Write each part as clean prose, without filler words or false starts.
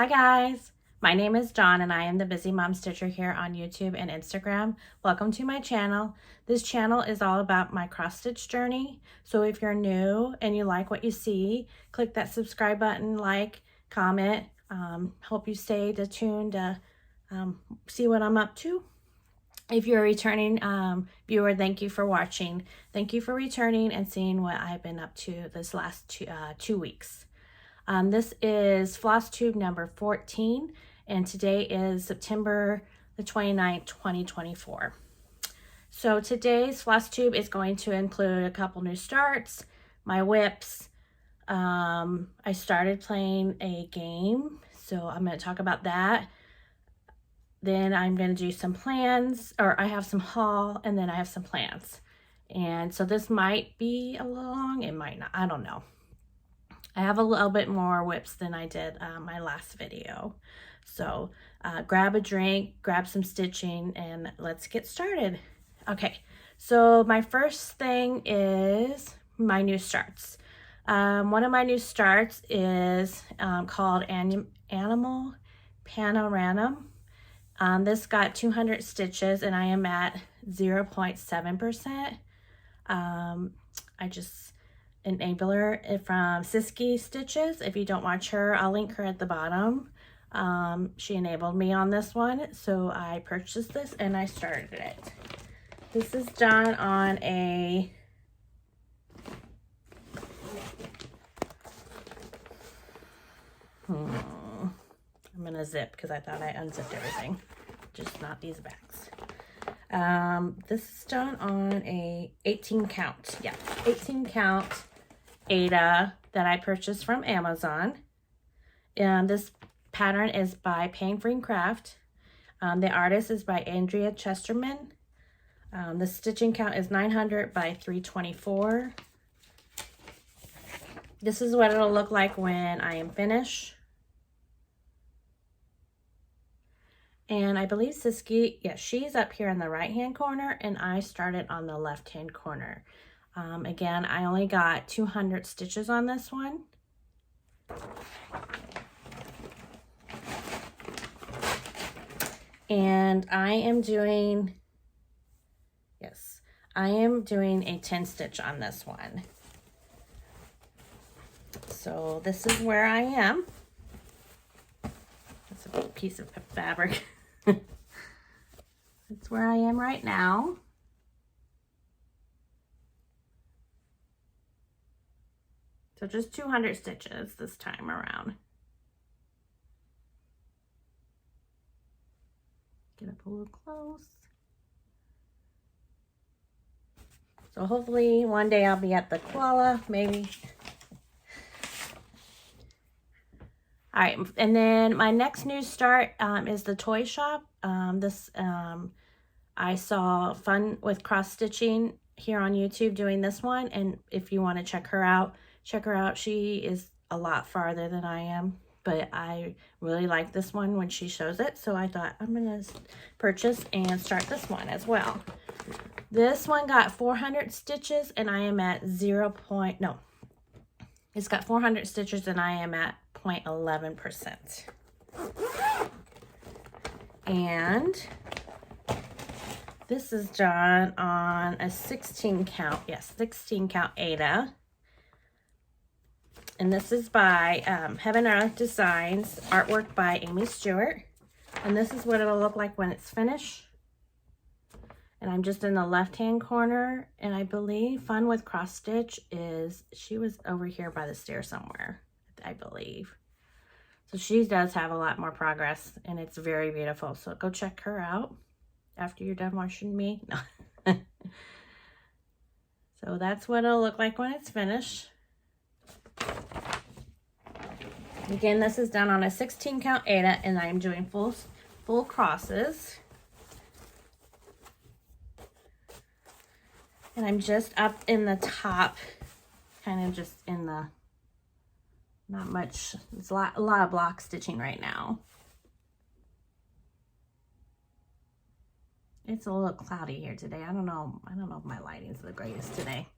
Hi guys, my name is Dawn and I am the Busymomstitcher here on YouTube and Instagram. Welcome to my channel. This channel is all about my cross stitch journey. So if you're new and you like what you see, click that subscribe button, like, comment. Hope you stay tuned to see what I'm up to. If you're a returning viewer, thank you for watching. Thank you for returning and seeing what I've been up to this last 2 weeks. This is Floss Tube number 14, and today is September the 29th, 2024. So today's Floss Tube is going to include a couple new starts, my WIPS. I started playing a game, so I'm going to talk about that. Then I'm going to do some plans, or I have some haul, and then I have some plans. And so this might be a little long, it might not, I don't know. I have a little bit more WIPS than I did my last video. So grab a drink, grab some stitching, and let's get started. Okay, so my first thing is my new starts. One of my new starts is called Animal Panorama. This got 200 stitches and I am at 0.7%. I just enabler from Siski Stitches. If you don't watch her, I'll link her at the bottom. She enabled me on this one, so I purchased this and I started it. This is done on a I'm gonna zip because I thought I unzipped everything, just not these bags. This is done on a 18 count, yeah, 18 count Eder that I purchased from Amazon. And this pattern is by Paine Craft. The artist is by Adrian Chesterman. The stitching count is 900 by 324. This is what it'll look like when I am finished. And I believe Siski, yeah, she's up here in the right-hand corner and I started on the left-hand corner. Again, I only got 200 stitches on this one. And I am doing, yes, I am doing a 10 stitch on this one. So this is where I am. That's a piece of fabric. That's where I am right now. So just 200 stitches this time around. Get up a little close. So hopefully one day I'll be at the koala, maybe. All right, and then my next new start is the toy shop. I saw Fun with Cross Stitching here on YouTube doing this one, and if you want to check her out, check her out. She is a lot farther than I am, but I really like this one when she shows it, so I thought I'm gonna purchase and start this one as well. This one got 400 stitches and I am at it's got 400 stitches and I am at 0.11%. And this is done on a 16 count, yes, 16 count Eder. And this is by Heaven Earth Designs, artwork by Aimee Stewart. And this is what it'll look like when it's finished. And I'm just in the left-hand corner, and I believe Fun with Cross Stitch is, she was over here by the stairs somewhere, I believe. So she does have a lot more progress, and it's very beautiful. So go check her out after you're done watching me. No. So that's what it'll look like when it's finished. Again, this is done on a 16 count Eder, and I'm doing full crosses. And I'm just up in the top, kind of just in the, not much, it's a lot of block stitching right now. It's a little cloudy here today. I don't know if my lighting's the greatest today.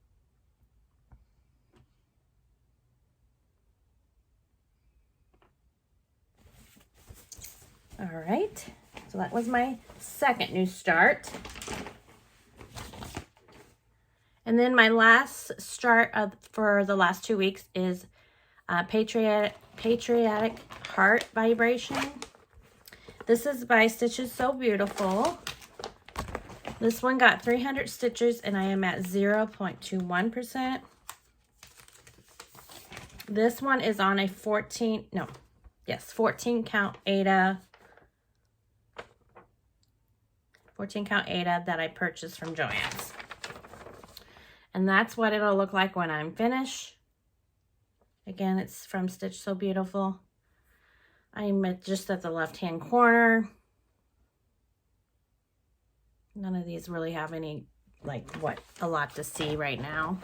All right, so that was my second new start. And then my last start for the last 2 weeks is Patriotic Heart Vibration. This is by Stitches So Beautiful. This one got 300 stitches and I am at 0.21%. This one is on a 14 count Eder. 14 count Eder that I purchased from Joann's. And that's what it'll look like when I'm finished. Again, it's from Stitch So Beautiful. I'm just at the left-hand corner. None of these really have any, a lot to see right now.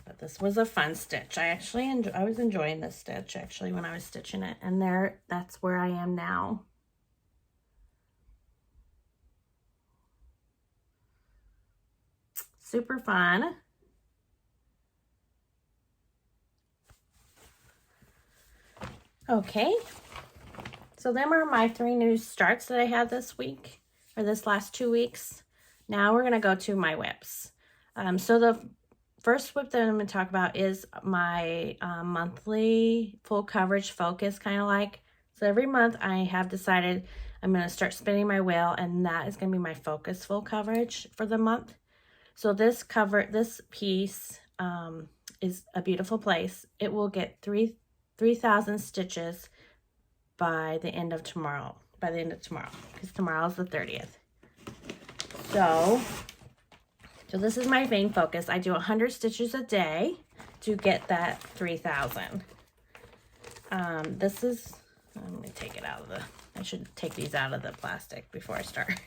But this was a fun stitch. I was enjoying this stitch, actually, when I was stitching it. And that's where I am now. Super fun. Okay, so them are my 3 new starts that I had this week, or this last 2 weeks. Now we're gonna go to my WIPs. So the first WIP that I'm gonna talk about is my monthly full coverage focus, kind of like. So every month I have decided I'm gonna start spinning my wheel, and that is gonna be my focus full coverage for the month. So this piece is A Beautiful Place. It will get 3,000 stitches by the end of tomorrow. Because tomorrow's the 30th. So this is my main focus. I do 100 stitches a day to get that 3,000. This is, I'm gonna take it out of I should take these out of the plastic before I start.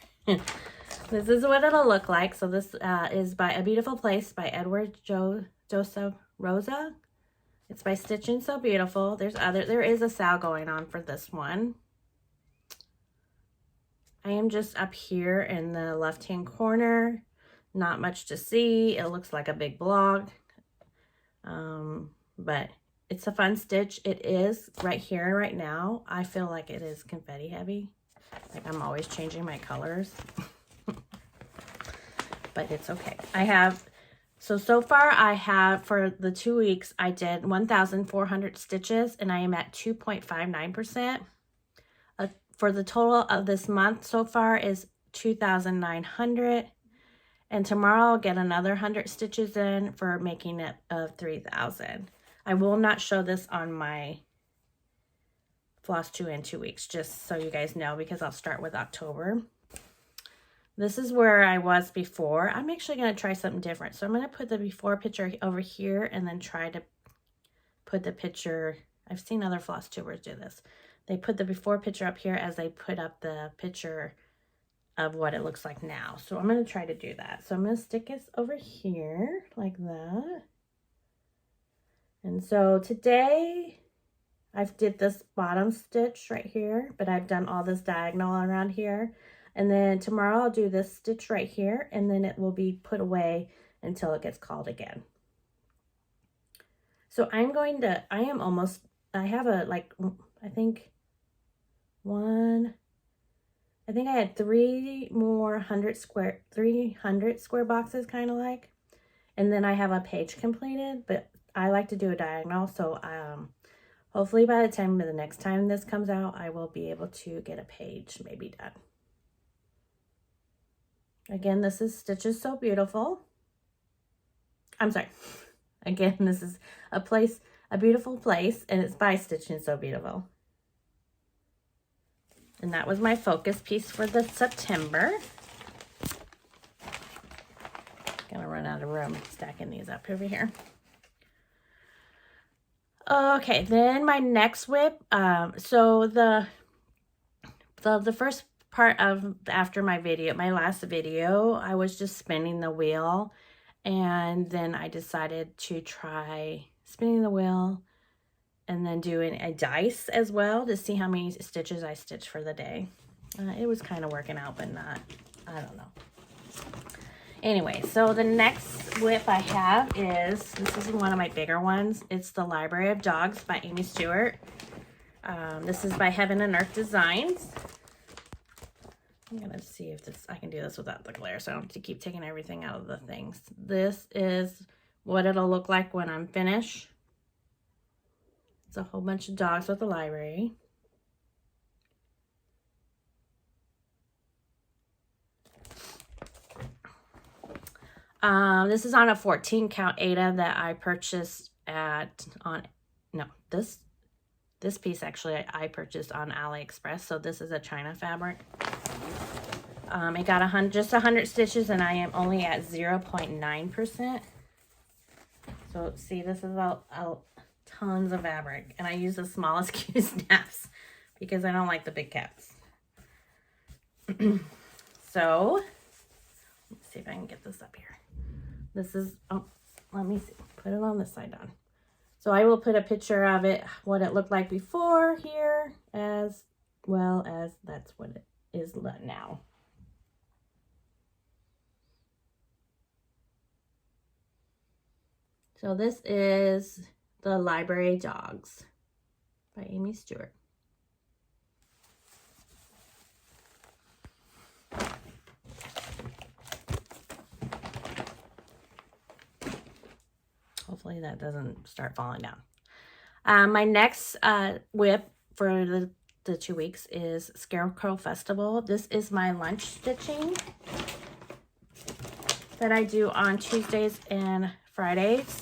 This is what it'll look like. So this is by A Beautiful Place by Edward Joseph Rosa. It's by Stitching So Beautiful. There is a sale going on for this one. I am just up here in the left-hand corner. Not much to see. It looks like a big blog. But it's a fun stitch. It is right here right now. I feel like it is confetti heavy. Like I'm always changing my colors. But it's okay. So far I have, for the 2 weeks, I did 1,400 stitches and I am at 2.59%. For the total of this month so far is 2,900. And tomorrow I'll get another 100 stitches in for making it of 3,000. I will not show this on my Floss 2 in 2 weeks, just so you guys know, because I'll start with October. This is where I was before. I'm actually going to try something different. So I'm going to put the before picture over here and then try to put the picture. I've seen other floss tubers do this. They put the before picture up here as they put up the picture of what it looks like now. So I'm going to try to do that. So I'm going to stick this over here like that. And so today I've did this bottom stitch right here, but I've done all this diagonal around here. And then tomorrow I'll do this stitch right here, and then it will be put away until it gets called again. So I have I think I had 3 more 300 square boxes, kind of like. And then I have a page completed, but I like to do a diagonal. So hopefully by the time the next time this comes out, I will be able to get a page maybe done. Again, this is Stitches So Beautiful. I'm sorry. Again, this is A Beautiful Place, and it's by Stitching So Beautiful. And that was my focus piece for the September. Gonna run out of room stacking these up over here. Okay, then my next WIP. So the first part of after my last video, I was just spinning the wheel, and then I decided to try spinning the wheel and then doing a dice as well to see how many stitches I stitched for the day. It was kind of working out, but not, I don't know. Anyway, so the next WIP I have is, this is one of my bigger ones. It's The Library of Dogs by Aimee Stewart. This is by Heaven and Earth Designs. I'm going to see if I can do this without the glare, so I don't have to keep taking everything out of the things. This is what it'll look like when I'm finished. It's a whole bunch of dogs with the library. This is on a 14 count Eder that I purchased this piece actually I purchased on AliExpress. So this is a China fabric. It got just 100 stitches and I am only at 0.9%. So see, this is tons of fabric, and I use the smallest cute snaps because I don't like the big cats. So let's see if I can get this up here. This is, oh, let me see, put it on this side down. So I will put a picture of it, what it looked like before here, as well as that's what it is now. So this is The Library Dogs by Aimee Stewart. Hopefully that doesn't start falling down. My next WIP for the 2 weeks is Scarecrow Festival. This is my lunch stitching that I do on Tuesdays and Fridays,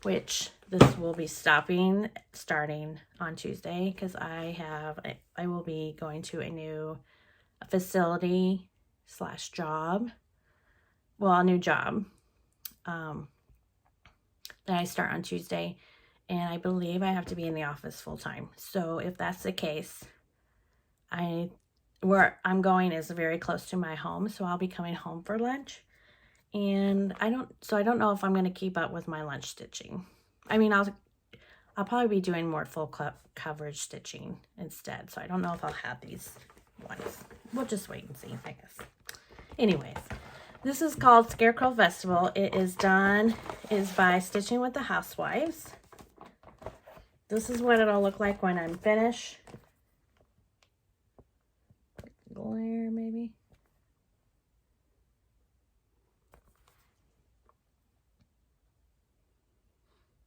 which this will be starting on Tuesday because I will be going to a new facility / job. Well, a new job. That I start on Tuesday, and I believe I have to be in the office full time. So if that's the case, where I'm going is very close to my home, so I'll be coming home for lunch. And I don't know if I'm going to keep up with my lunch stitching. I mean, I'll probably be doing more full coverage stitching instead. So I don't know if I'll have these ones. We'll just wait and see, I guess. Anyways. This is called Scarecrow Festival. It is by Stitching with the Housewives. This is what it'll look like when I'm finished. Glare, maybe.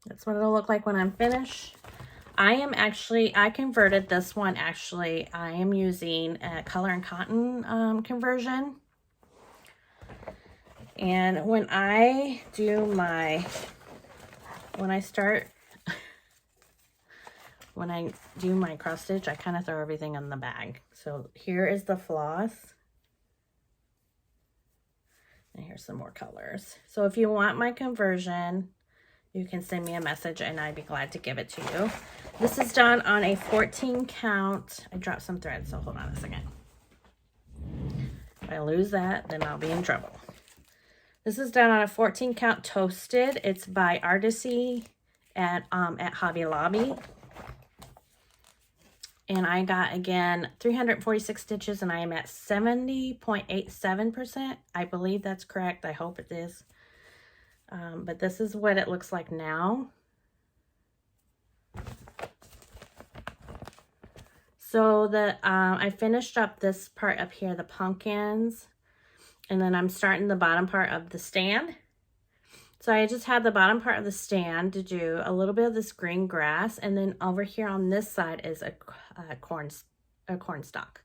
That's what it'll look like when I'm finished. I converted this one, actually. I am using a color and cotton conversion. And when I do my cross stitch, I kind of throw everything in the bag. So here is the floss. And here's some more colors. So if you want my conversion, you can send me a message and I'd be glad to give it to you. This is done on a 14 count. I dropped some thread, so hold on a second. If I lose that, then I'll be in trouble. This is done on a 14 count toasted. It's by Artisy at Hobby Lobby. And I got, again, 346 stitches, and I am at 70.87%. I believe that's correct. I hope it is. But this is what it looks like now. So I finished up this part up here, the pumpkins. And then I'm starting the bottom part of the stand. So I just had the bottom part of the stand to do a little bit of this green grass. And then over here on this side is a corn stalk.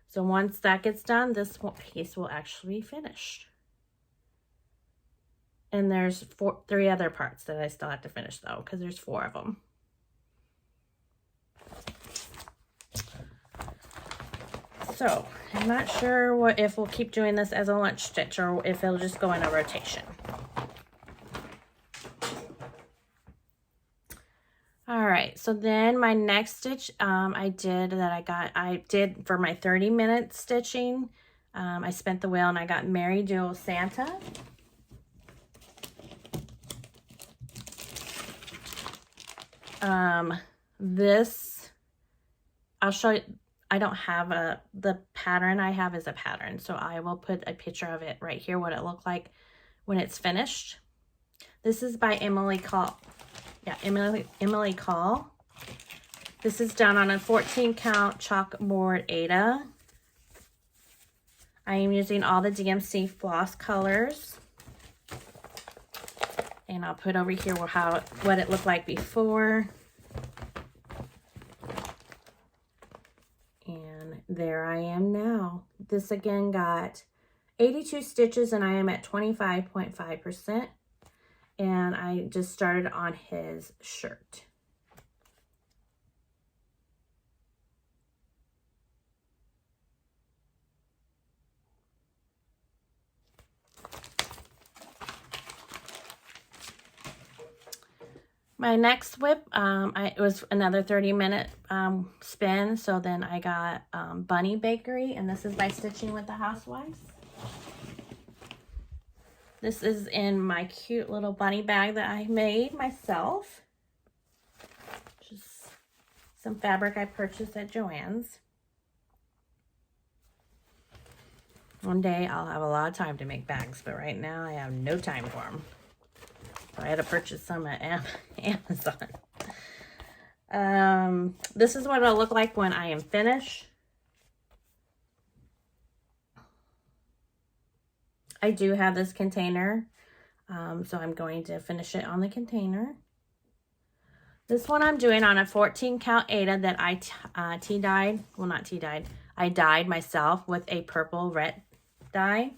So once that gets done, this piece will actually be finished. And there's 3 other parts that I still have to finish though, because there's 4 of them. So I'm not sure if we'll keep doing this as a lunch stitch or if it'll just go in a rotation. All right, so then my next stitch I did for my 30-minute stitching. I spent the wheel and I got Mary Jewel Santa. This, I'll show you. I don't have the pattern I have is a pattern. So I will put a picture of it right here, what it looked like when it's finished. This is by Emily Call. Yeah, Emily Call. This is done on a 14 count chalkboard Eder. I am using all the DMC floss colors. And I'll put over here what it looked like before. And there I am now. This again got 82 stitches and I am at 25.5%. And I just started on his shirt. My next WIP, it was another 30-minute spin. So then I got Bunny Bakery, and this is by Stitching with the Housewives. This is in my cute little bunny bag that I made myself. Just some fabric I purchased at Joann's. One day I'll have a lot of time to make bags, but right now I have no time for them. I had to purchase some at Amazon. This is what it'll look like when I am finished. I do have this container, so I'm going to finish it on the container. This one I'm doing on a 14 count Eder that I tea-dyed. Well, not tea-dyed. I dyed myself with a purple red dye.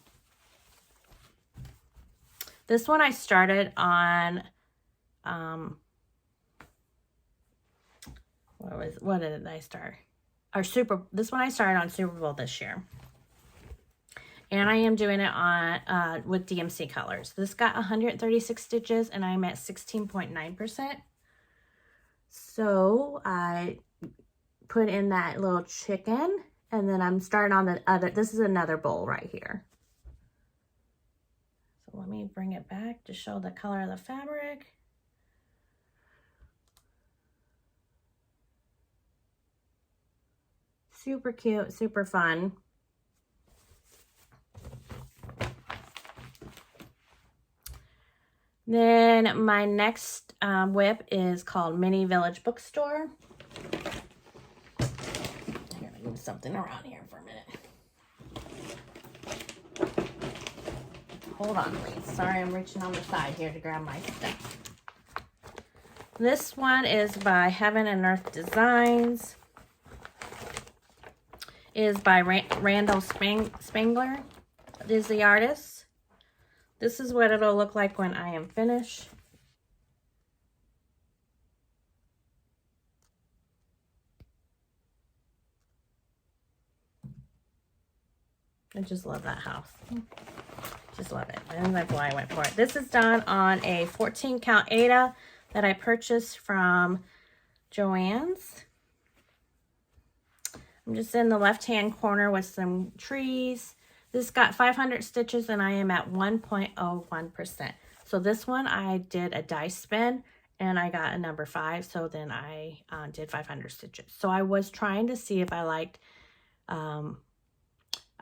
This one I started on, what did I start? This one I started on Super Bowl this year. And I am doing it on, with DMC colors. This got 136 stitches and I'm at 16.9%. So I put in that little chicken and then I'm starting on the other, this is another bowl right here. So let me bring it back to show the color of the fabric. Super cute, super fun. Then my next WIP is called Mini Village Bookstore. I'm gonna move something around here for a minute. Hold on, please. Sorry, I'm reaching on the side here to grab my stuff. This one is by Heaven and Earth Designs. It is by Randal Spangler. Is the artist. This is what it'll look like when I am finished. I just love that house. Just love it. And that's why I went for it. This is done on a 14 count Eder that I purchased from Joann's. I'm just in the left-hand corner with some trees. This got 500 stitches and I am at 1.01%. So this one I did a die spin and I got a number 5. So then I did 500 stitches. So I was trying to see if I liked, I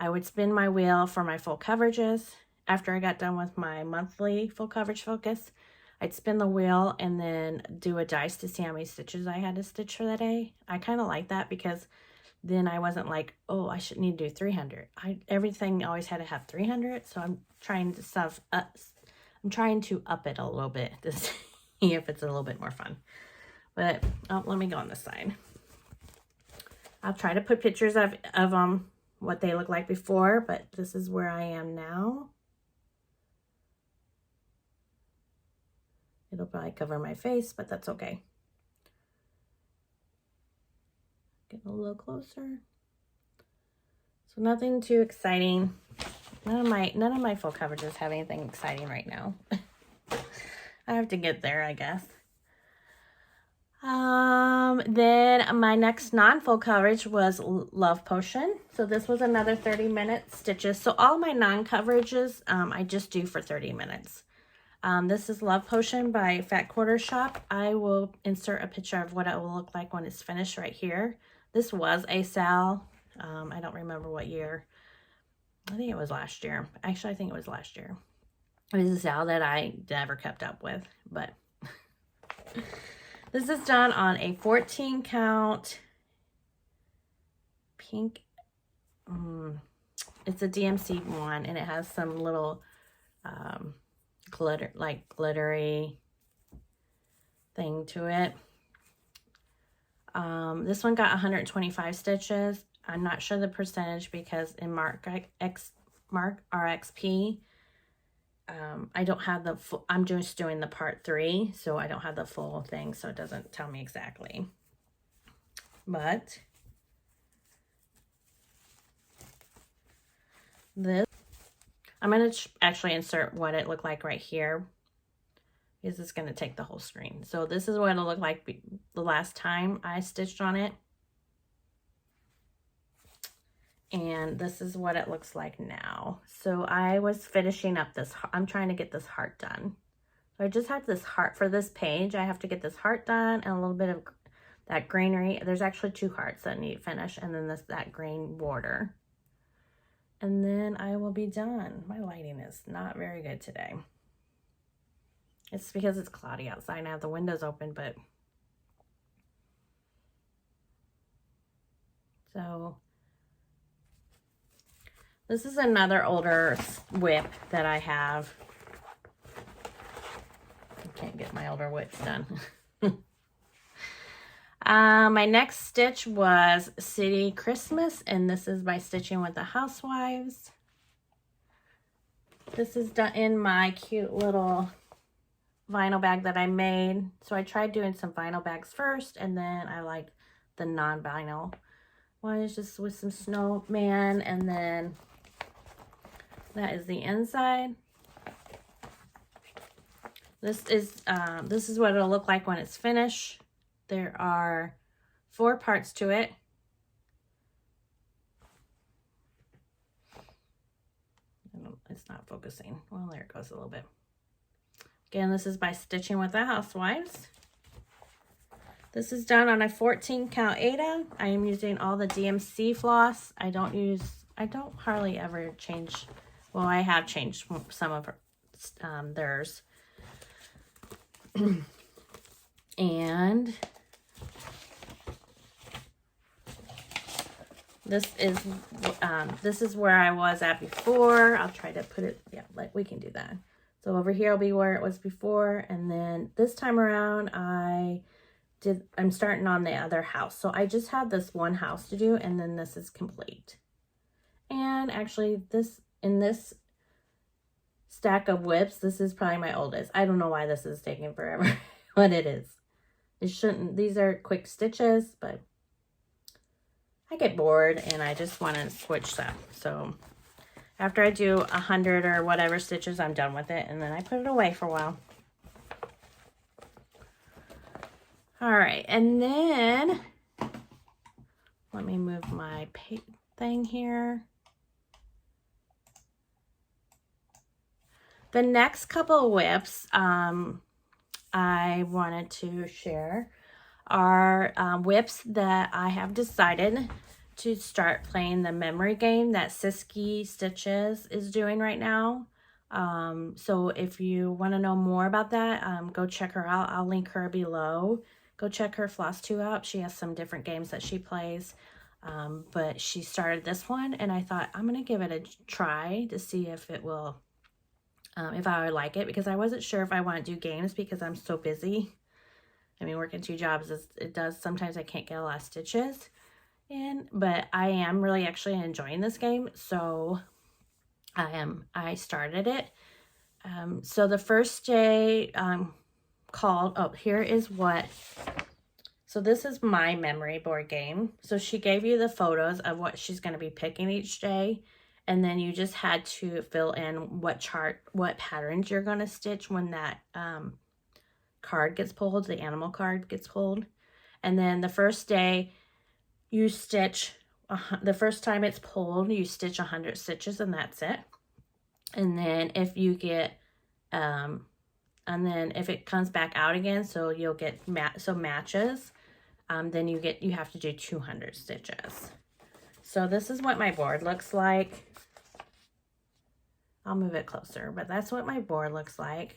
would spin my wheel for my full coverages. After I got done with my monthly full coverage focus, I'd spin the wheel and then do a dice to see how many stitches I had to stitch for that day. I kind of like that because then I wasn't like, oh, I should need to do 300. Everything always had to have 300, so I'm trying to up it a little bit to see if it's a little bit more fun. But let me go on this side. I'll try to put pictures of what they look like before, but this is where I am now. It'll probably cover my face, but that's okay. Get a little closer. So nothing too exciting. None of my full coverages have anything exciting right now. I have to get there, I guess. Then my next non-full coverage was Love Potion. So this was another 30-minute stitches. So all my non-coverages I just do for 30 minutes. This is Love Potion by Fat Quarter Shop. I will insert a picture of what it will look like when it's finished right here. This was a sale. I don't remember what year. I think it was last year. Actually, I think it was last year. It was a sale that I never kept up with, but this is done on a 14 count pink. It's a DMC one, and it has some little glitter, like glittery thing to it. This one got 125 stitches. I'm not sure the percentage because in Mark RXP, I don't have the full, I'm just doing the part 3, so I don't have the full thing, so it doesn't tell me exactly. But this, I'm going to actually insert what it looked like right here, because it's going to take the whole screen. So this is what it'll look like the last time I stitched on it. And this is what it looks like now. So I was finishing up this, I'm trying to get this heart done. So I just have this heart for this page. I have to get this heart done and a little bit of that greenery. There's actually 2 hearts that need finish, and then that green border. And then I will be done. My lighting is not very good today. It's because it's cloudy outside and I have the windows open, but so this is another older WIP that I have. I can't get my older WIPs done. My next stitch was City Christmas, and this is by Stitching with the Housewives. This is done in my cute little vinyl bag that I made. So I tried doing some vinyl bags first, and then I liked the non-vinyl one. Is just with some snowman, and then that is the inside. This is what it'll look like when it's finished. There are 4 parts to it. It's not focusing. Well, there it goes a little bit. Again, this is by Stitching with the Housewives. This is done on a 14 count Eder. I am using all the DMC floss. I don't hardly ever change. Well, I have changed some of theirs. And this is where I was at before. I'll try to put it, yeah, like we can do that. So over here will be where it was before, and then this time around I'm starting on the other house. So I just have this one house to do, and then this is complete. And actually in this stack of WIPs, this is probably my oldest. I don't know why this is taking forever, but it is. It shouldn't, these are quick stitches, but I get bored and I just want to switch them. So after I do 100 or whatever stitches, I'm done with it, and then I put it away for a while. All right, and then let me move my thing here. The next couple of WIPs I wanted to share are WIPs that I have decided to start playing the memory game that Siski Stitches is doing right now. So if you want to know more about that, go check her out. I'll link her below. Go check her FLOSSTUBE out. She has some different games that she plays. But she started this one, and I thought I'm going to give it a try to see if it will, if I would like it, because I wasn't sure if I want to do games because I'm so busy. I mean, working 2 jobs, it does, sometimes I can't get a lot of stitches in, but I am really actually enjoying this game. So I started it. So the first day here is what, so this is my memory board game. So she gave you the photos of what she's going to be picking each day. And then you just had to fill in what patterns you're going to stitch when that card gets pulled, the animal card gets pulled. And then the first day you stitch, the first time it's pulled, you stitch 100 stitches, and that's it. And then if you get, and then if it comes back out again, so you'll get matches, then you have to do 200 stitches. So this is what my board looks like. I'll move it closer, but that's what my board looks like.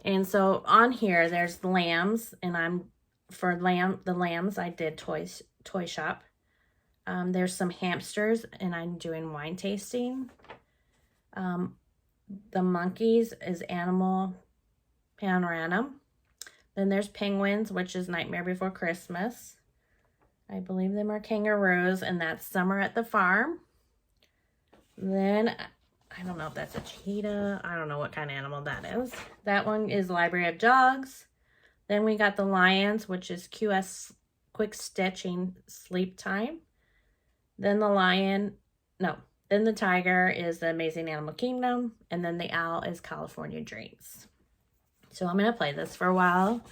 And so on here, there's the lambs, and the lambs, I did toy shop. There's some hamsters, and I'm doing wine tasting. The monkeys is animal panorama. Then there's penguins, which is Nightmare Before Christmas. I believe them are kangaroos, and that's Summer at the Farm. Then, I don't know if that's a cheetah. I don't know what kind of animal that is. That one is Library of Dogs. Then we got the lions, which is QS Quick Stitching Sleep Time. Then the tiger is the Amazing Animal Kingdom. And then the owl is California Dreams. So I'm going to play this for a while.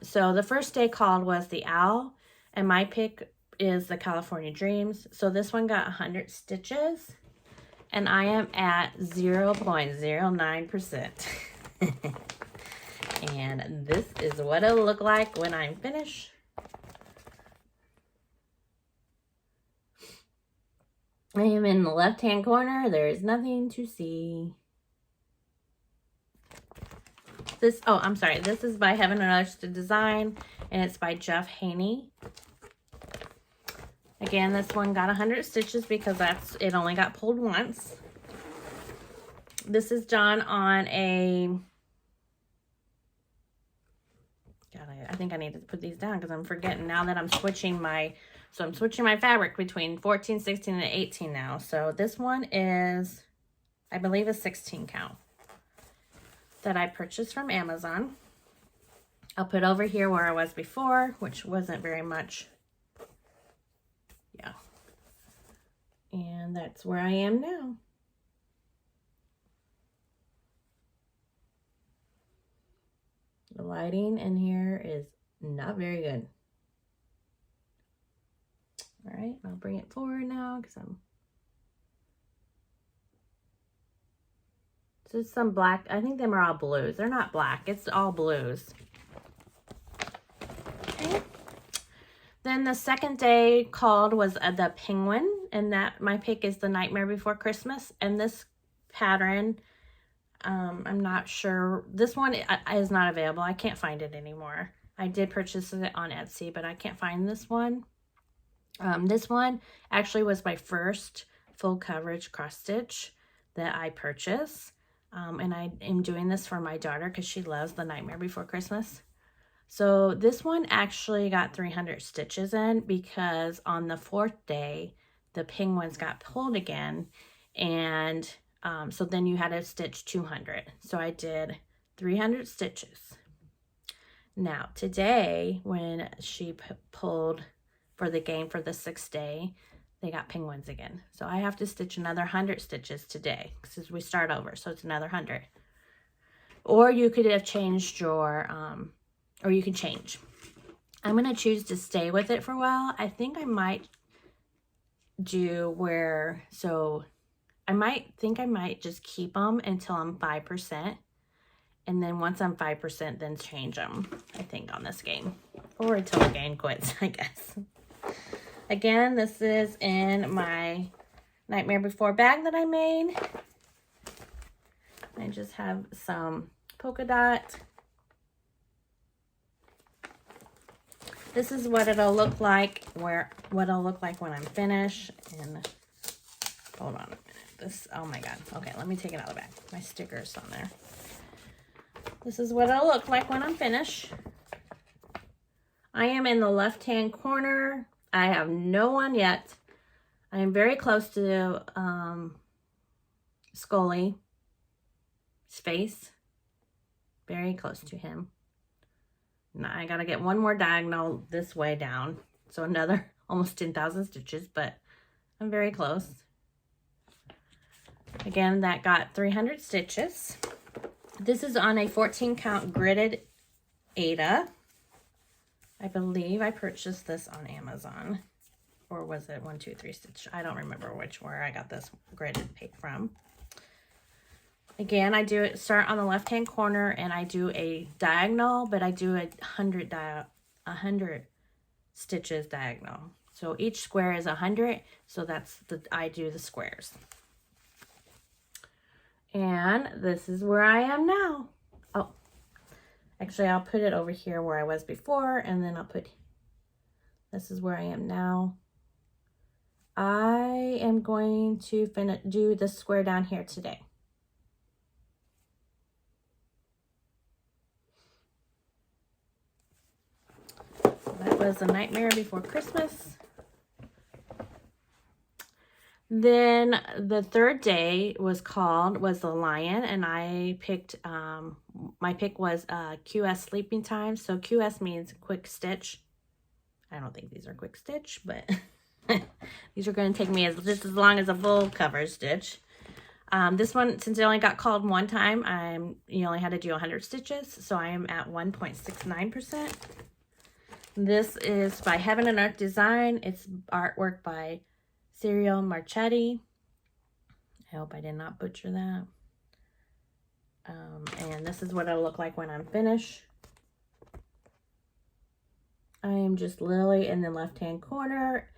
So the first day called was the owl. And my pick is the California Dreams. So this one got 100 stitches. And I am at 0.09%. And this is what it'll look like when I'm finished. I am in the left-hand corner. There is nothing to see. I'm sorry. This is by Heaven and Earth to Design, and it's by Jeff Haynie. Again, this one got 100 stitches because it only got pulled once. This is done on a... God, I think I need to put these down because I'm forgetting now that I'm switching my... So I'm switching my fabric between 14, 16, and 18 now. So this one is, I believe, a 16 count that I purchased from Amazon. I'll put over here where I was before, which wasn't very much. Yeah. And that's where I am now. The lighting in here is not very good. All right, I'll bring it forward now because this is some black. I think them are all blues. They're not black. It's all blues. Okay. Then the second day called was the penguin, and that my pick is the Nightmare Before Christmas. And this pattern, I'm not sure. This one is not available. I can't find it anymore. I did purchase it on Etsy, but I can't find this one. This one actually was my first full coverage cross stitch that I purchased. And I am doing this for my daughter because she loves the Nightmare Before Christmas. So this one actually got 300 stitches in because on the 4th day, the penguins got pulled again. And so then you had to stitch 200. So I did 300 stitches. Now today, when she pulled for the game for the 6th day, they got penguins again. So I have to stitch another 100 stitches today because we start over. So it's another 100. Or you could have changed your, or you can change. I'm going to choose to stay with it for a while. I think I might do where, so I might just keep them until I'm 5%. And then once I'm 5%, then change them, I think, on this game. Or until the game quits, I guess. Again, this is in my Nightmare Before bag that I made. I just have some polka dot. This is what it'll look like, what it'll look like when I'm finished. And hold on a minute. Oh my God. Okay, let me take it out of the bag. My sticker's on there. This is what it'll look like when I'm finished. I am in the left-hand corner. I have no one yet. I am very close to Scully's face. Very close to him. Now I gotta get one more diagonal this way down. So another almost 10,000 stitches, but I'm very close. Again, that got 300 stitches. This is on a 14 count gridded Eder. I believe I purchased this on Amazon. Or was it 1, 2, 3 stitch? I don't remember where I got this gridded from. Again, I do it, start on the left-hand corner, and I do a diagonal, but I do 100 stitches diagonal. So each square is 100, so I do the squares. And this is where I am now. Oh, actually, I'll put it over here where I was before, and then I'll put, this is where I am now. I am going to do the square down here today. That was A Nightmare Before Christmas. Then the third day was the lion, and I picked, my pick was QS Sleeping Time. So QS means quick stitch. I don't think these are quick stitch, but these are going to take me just as long as a full cover stitch. This one, since it only got called one time, you only had to do 100 stitches, so I am at 1.69%. This is by Heaven and Earth Design. It's artwork by Serial Marchetti. I hope I did not butcher that. And this is what it'll look like when I'm finished. I am just Lily in the left-hand corner.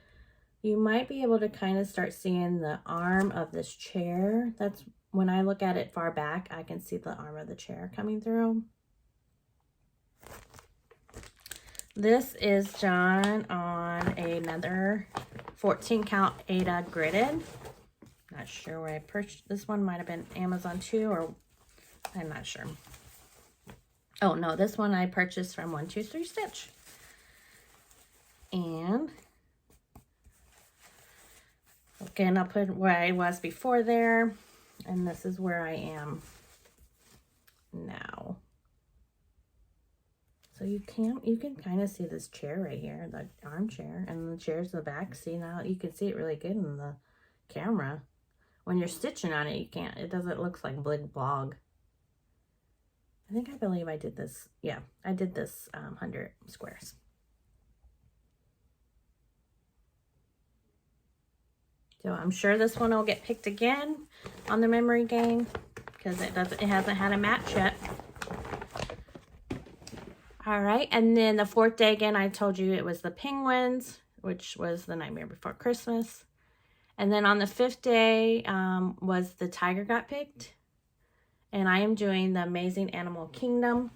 You might be able to kind of start seeing the arm of this chair. That's when I look at it far back, I can see the arm of the chair coming through. This is John on another 14 count Eder gridded. Not sure where I purchased this one. Might have been Amazon too, or I'm not sure. Oh no, this one I purchased from 123 Stitch. And again, I'll put where I was before there, and this is where I am now. So you can kind of see this chair right here, the armchair, and the chair's in the back. See, now you can see it really good in the camera. When you're stitching on it, you can't, it doesn't look like big blog. I believe I did this. Yeah, I did this 100 squares. So I'm sure this one will get picked again on the memory game because it hasn't had a match yet. All right, and then the fourth day, again, I told you it was the penguins, which was The Nightmare Before Christmas. And then on the fifth day was the tiger got picked. And I am doing the Amazing Animal Kingdom.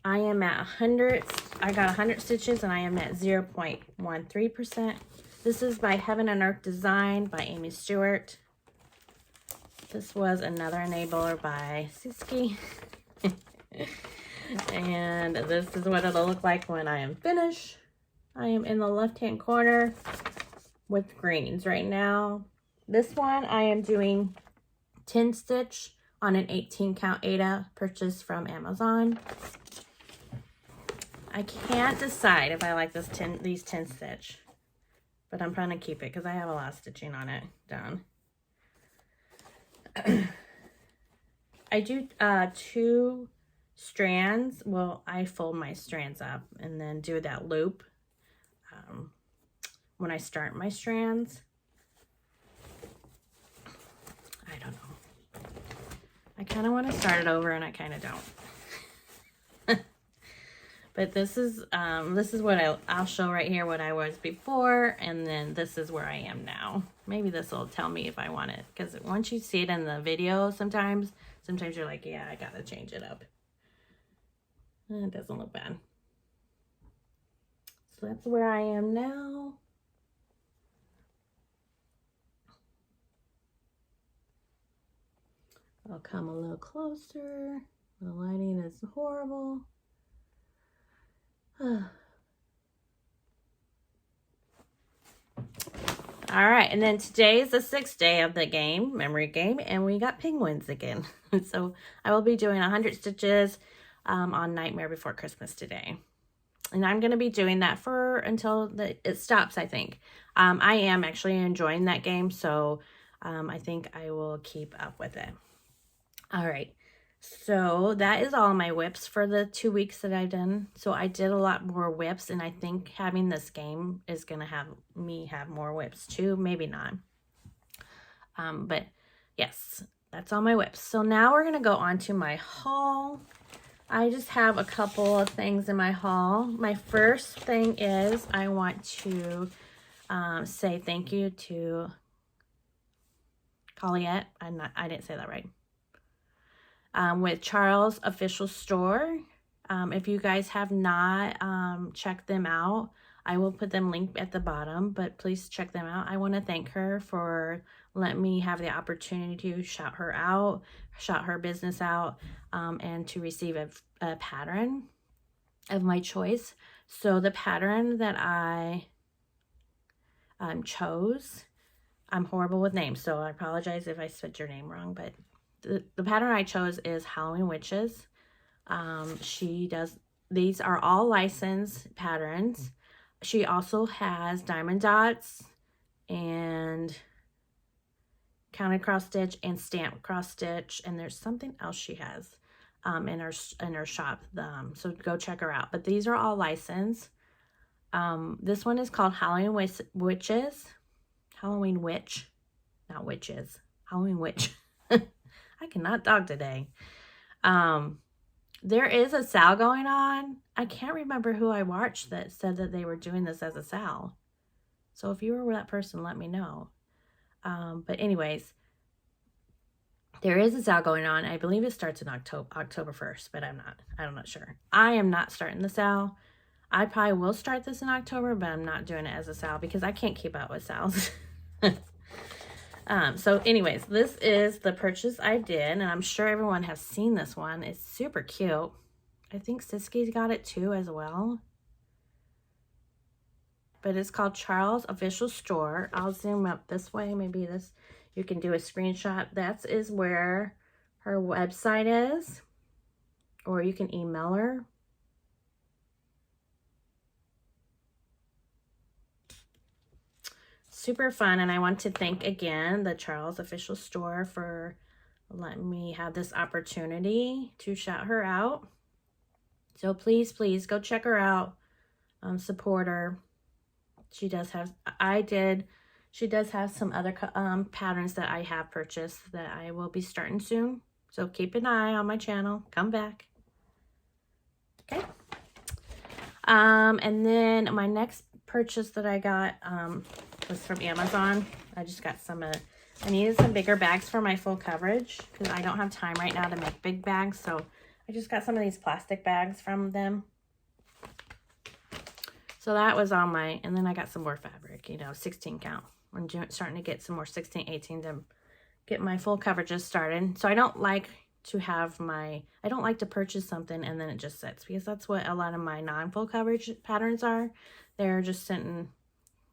I am at 100. I got 100 stitches, and I am at 0.13%. This is by Heaven and Earth Design by Aimee Stewart. This was another enabler by Siski. And this is what it'll look like when I am finished. I am in the left-hand corner with greens right now. This one I am doing 10 stitch on an 18 count Eder purchased from Amazon. I can't decide if I like these 10 stitch, but I'm trying to keep it because I have a lot of stitching on it done. I do 2 strands. Well, I fold my strands up and then do that loop when I start my strands. I don't know. I kind of want to start it over, and I kind of don't. But this is what I'll show right here, what I was before, and then this is where I am now. Maybe this will tell me if I want it, because once you see it in the video, sometimes you're like, yeah, I gotta change it up. It doesn't look bad. So that's where I am now. I'll come a little closer. The lighting is horrible. All right, and then today is the 6th day of the game, memory game, and we got penguins again. So I will be doing 100 stitches on Nightmare Before Christmas today. And I'm going to be doing that until it stops, I think. I am actually enjoying that game, so I think I will keep up with it. All right, so that is all my WIPs for the 2 weeks that I've done. So I did a lot more WIPs, and I think having this game is going to have me have more WIPs too. Maybe not. But yes, That's all my WIPs. So now we're going to go on to my haul. I just have a couple of things in my haul. My first thing is I want to say thank you to Colliette. I didn't say that right. With Charles Official Store. If you guys have not checked them out, I will put them linked at the bottom, but please check them out. I want to thank her for letting me have the opportunity to shout her out, shout her business out, and to receive a pattern of my choice. So the pattern that I chose, I'm horrible with names, so I apologize if I said your name wrong, but the pattern I chose is Halloween Witches. These are all licensed patterns. She also has diamond dots and counted cross stitch and stamped cross stitch, and there's something else she has in her shop. So go check her out. But these are all licensed. This one is called Halloween Witches. Halloween Witch, not witches. Halloween Witch. I cannot talk today. There is a sale going on. I can't remember who I watched that said that they were doing this as a sale. So if you were that person, let me know. But anyways, there is a sale going on. I believe it starts in October 1st, but I'm not sure. I am not starting the sale. I probably will start this in October, but I'm not doing it as a sale because I can't keep up with sales. So anyways, this is the purchase I did, and I'm sure everyone has seen this one. It's super cute. I think Siski's got it too as well. But it's called Charles Official Store. I'll zoom up this way. Maybe this, you can do a screenshot. That is where her website is, or you can email her. Super fun, and I want to thank again the Charles Official Store for letting me have this opportunity to shout her out. So please go check her out, support her. She does have some other patterns that I have purchased that I will be starting soon. So keep an eye on my channel. Come back. Okay. And then my next purchase that I got was from Amazon. I just got I needed some bigger bags for my full coverage because I don't have time right now to make big bags. So I just got some of these plastic bags from them. So that was on and then I got some more fabric, 16 count. I'm starting to get some more 16, 18 to get my full coverages started. So I don't like to purchase something and then it just sits, because that's what a lot of my non-full coverage patterns are. They're just sitting,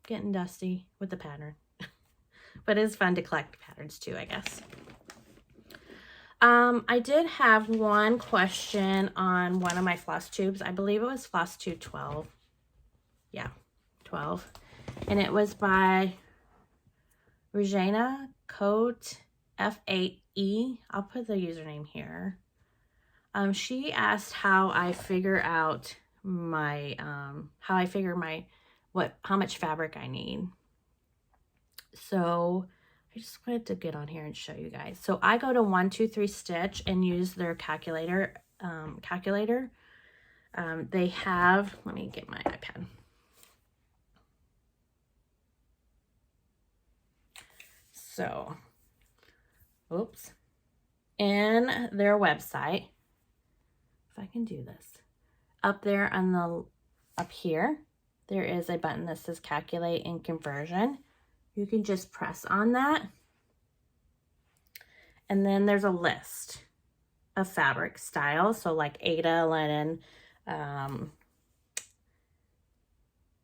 getting dusty with the pattern. But it's fun to collect patterns too, I guess. I did have one question on one of my floss tubes. I believe it was Floss Tube 12. Yeah, 12. And it was by Regina Cote F8E. I'll put the username here. She asked how I figure out my, how much fabric I need. So I just wanted to get on here and show you guys. So I go to 1-2-3 Stitch and use their calculator. They have, let me get my iPad. So, oops. In their website, if I can do this, up there up here, there is a button that says calculate and conversion. You can just press on that. And then there's a list of fabric styles. So like Eder, linen, and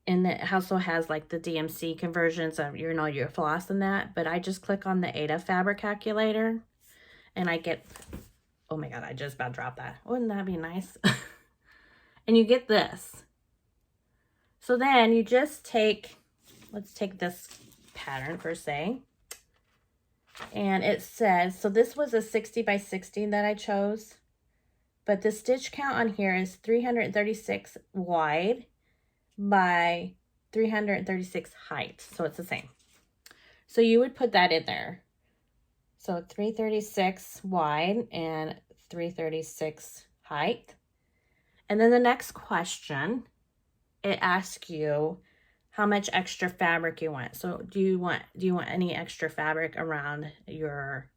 it also has like the DMC conversions of your floss and that. But I just click on the Eder fabric calculator and I get, oh my God, I just about dropped that. Wouldn't that be nice? And you get this. So then you just let's take this pattern per se. And it says, so this was a 60 by 60 that I chose, but the stitch count on here is 336 wide by 336 height. So it's the same. So you would put that in there. So 336 wide and 336 height. And then the next question, it asks you how much extra fabric you want. So do you want any extra fabric around your,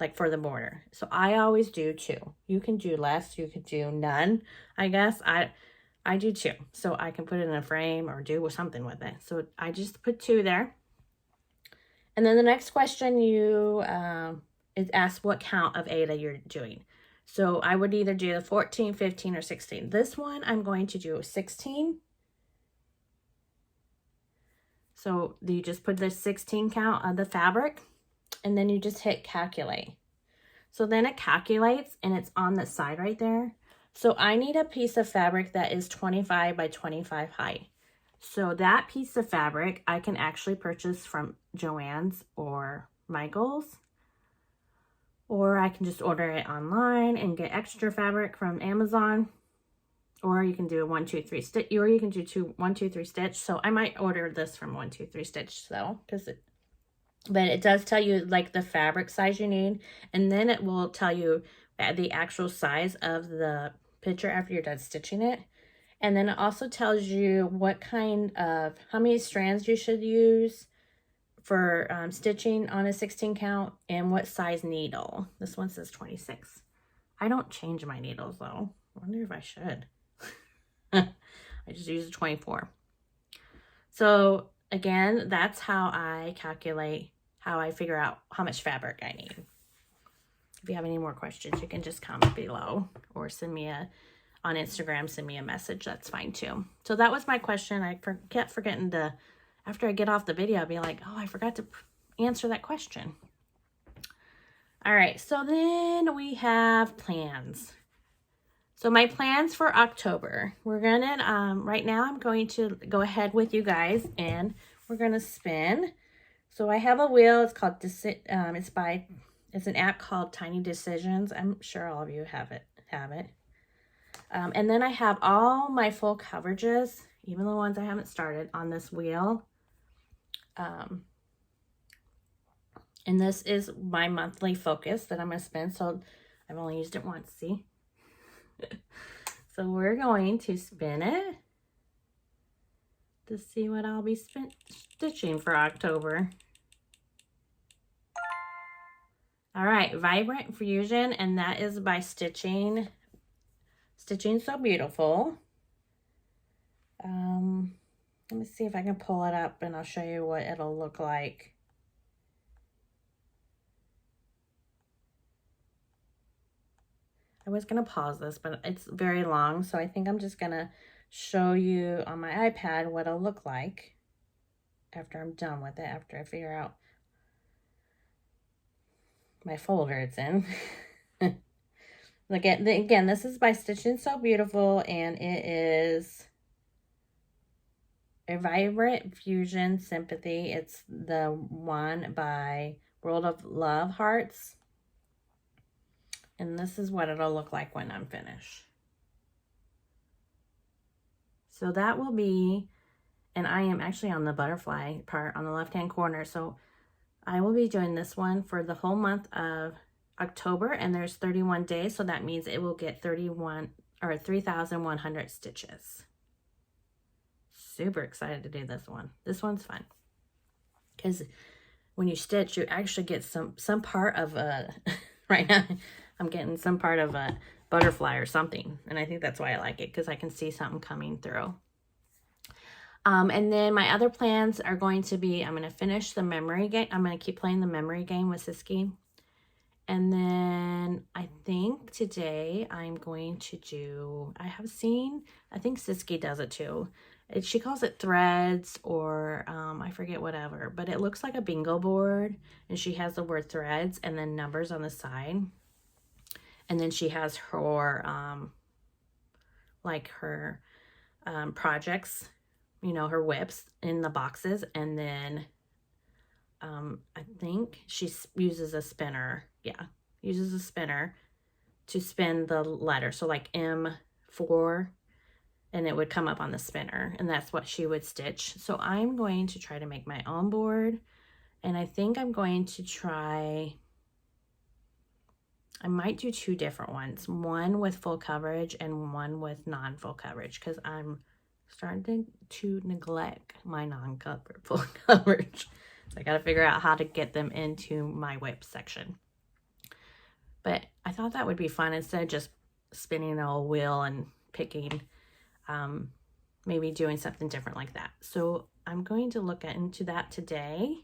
like for the border? So I always do 2. You can do less, you could do none. I guess I do 2. So I can put it in a frame or do something with it. So I just put 2 there. And then the next question it asks what count of Eder you're doing. So I would either do the 14, 15, or 16. This one I'm going to do 16. So you just put the 16 count of the fabric, and then you just hit calculate. So then it calculates, and it's on the side right there. So I need a piece of fabric that is 25 by 25 height. So that piece of fabric I can actually purchase from Joann's or Michael's, or I can just order it online and get extra fabric from Amazon, or you can do a 1, 2, 3 stitch, or you can do 1, 2, 3 stitch. So I might order this from 1, 2, 3 stitch though, but it does tell you like the fabric size you need, and then it will tell you the actual size of the picture after you're done stitching it. And then it also tells you what kind of, how many strands you should use for stitching on a 16 count, and what size needle. This one says 26. I don't change my needles though. I wonder if I should. I just use a 24. So again, that's how I calculate, how I figure out how much fabric I need. If you have any more questions, you can just comment below or send me on Instagram, send me a message. That's fine too. So that was my question. I kept forgetting to, after I get off the video, I'll be like, oh, I forgot to answer that question. All right, so then we have plans. So my plans for October, we're gonna, right now I'm going to go ahead with you guys and we're gonna spin. So I have a wheel, it's called, it's an app called Tiny Decisions. I'm sure all of you have it. And then I have all my full coverages, even the ones I haven't started, on this wheel. And this is my monthly focus that I'm going to spin. So I've only used it once, see? So we're going to spin it to see what I'll be stitching for October. All right, Vibrant Fusion, and that is by Stitching So Beautiful. Let me see if I can pull it up and I'll show you what it'll look like. I was going to pause this, but it's very long, so I think I'm just going to show you on my iPad what it'll look like after I'm done with it, after I figure out my folder it's in. Again, this is by Stitching So Beautiful, and it is a Vibrant Fusion Sympathy. It's the one by World of Love Hearts. And this is what it'll look like when I'm finished. So that will be, and I am actually on the butterfly part on the left-hand corner. So I will be doing this one for the whole month of October, and there's 31 days. So that means it will get 3,100 stitches. Super excited to do this one. This one's fun because when you stitch, you actually get some part of a, right now, I'm getting some part of a butterfly or something. And I think that's why I like it, because I can see something coming through. And then my other plans are going to be, I'm going to finish the memory game. I'm going to keep playing the memory game with Siski. And then I think today I'm going to do, I think Siski does it too. She calls it threads, or I forget, whatever. But it looks like a bingo board. And she has the word threads and then numbers on the side. And then she has her, projects, you know, her WIPS in the boxes. And then I think she uses a spinner. Yeah, uses a spinner to spin the letter. So like M4, and it would come up on the spinner. And that's what she would stitch. So I'm going to try to make my own board. And I think I'm going to try I might do 2 different ones, one with full coverage and one with non-full coverage, because I'm starting to neglect my full coverage. So I got to figure out how to get them into my WIPS section. But I thought that would be fun instead of just spinning a wheel and picking, maybe doing something different like that. So I'm going to look into that today.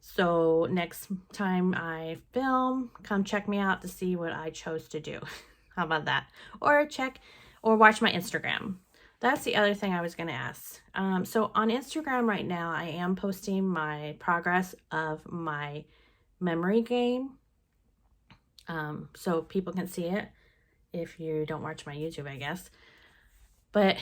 So next time I film, come check me out to see what I chose to do. How about that? Or watch my Instagram. That's the other thing I was going to ask. So on Instagram right now, I am posting my progress of my memory game. So people can see it if you don't watch my YouTube, I guess. But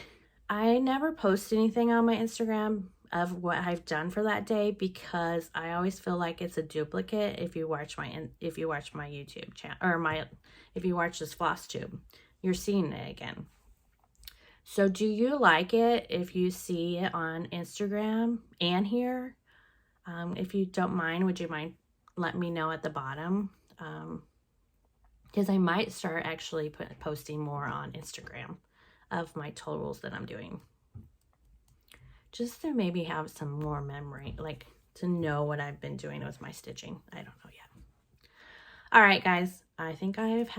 I never post anything on my Instagram of what I've done for that day, because I always feel like it's a duplicate if you watch my YouTube channel, or if you watch this Floss Tube, you're seeing it again. So do you like it if you see it on Instagram and here? If you don't mind, would you mind let me know at the bottom? Because I might start actually posting more on Instagram of my totals that I'm doing, just to maybe have some more memory, like to know what I've been doing with my stitching. I don't know yet. All right, guys, I think I've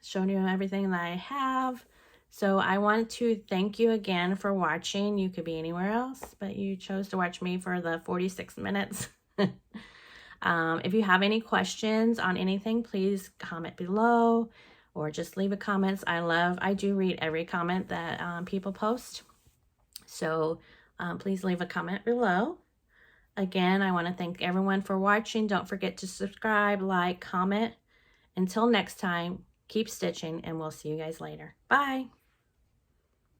shown you everything that I have. So I want to thank you again for watching. You could be anywhere else, but you chose to watch me for the 46 minutes. If you have any questions on anything, please comment below or just leave a comment. I do read every comment that people post. So please leave a comment below. Again, I want to thank everyone for watching. Don't forget to subscribe, like, comment. Until next time, keep stitching, and we'll see you guys later. Bye.